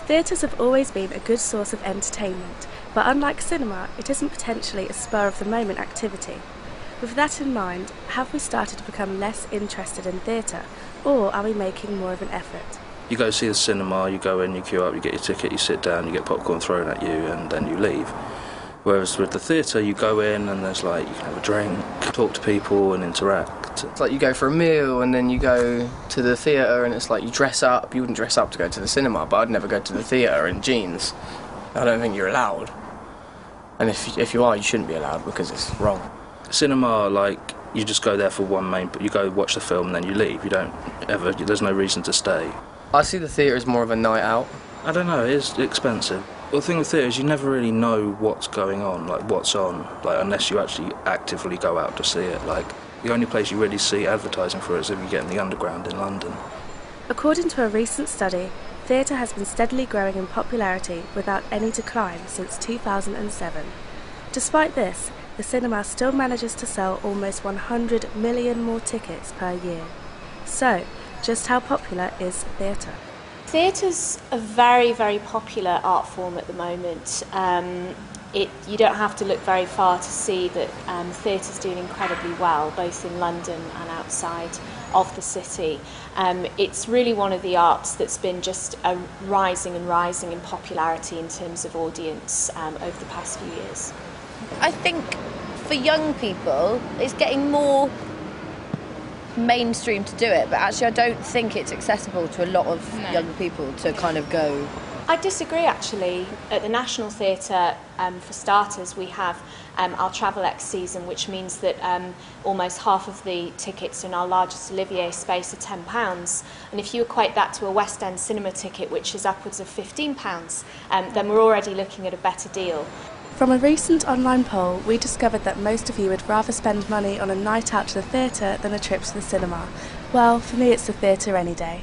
Theatres have always been a good source of entertainment, but unlike cinema, it isn't potentially a spur-of-the-moment activity. With that in mind, have we started to become less interested in theatre, or are we making more of an effort? You go see the cinema, you go in, you queue up, you get your ticket, you sit down, you get popcorn thrown at you, and then you leave. Whereas with the theatre, you go in and there's like, you can have a drink, talk to people and interact. It's like you go for a meal and then you go to the theatre and it's like you dress up. You wouldn't dress up to go to the cinema, but I'd never go to the theatre in jeans. I don't think you're allowed. And if you are, you shouldn't be allowed because it's wrong. Cinema, like, you just go there for you go watch the film and then you leave. You don't ever, there's no reason to stay. I see the theatre as more of a night out. I don't know, it is expensive. Well, the thing with theatre is you never really know what's going on, like what's on, like unless you actually actively go out to see it. Like the only place you really see advertising for it is if you get in the underground in London. According to a recent study, theatre has been steadily growing in popularity without any decline since 2007. Despite this, the cinema still manages to sell almost 100 million more tickets per year. So, just how popular is theatre? Theatre's a very, very popular art form at the moment. You don't have to look very far to see that theatre's doing incredibly well, both in London and outside of the city. It's really one of the arts that's been just rising and rising in popularity in terms of audience over the past few years. I think for young people, it's getting more mainstream to do it, but actually I don't think it's accessible to a lot of young people to kind of go. I disagree actually. At the National Theatre, for starters, we have our Travel X season, which means that almost half of the tickets in our largest Olivier space are £10. And if you equate that to a West End cinema ticket, which is upwards of £15, then we're already looking at a better deal. From a recent online poll, we discovered that most of you would rather spend money on a night out to the theatre than a trip to the cinema. Well, for me it's the theatre any day.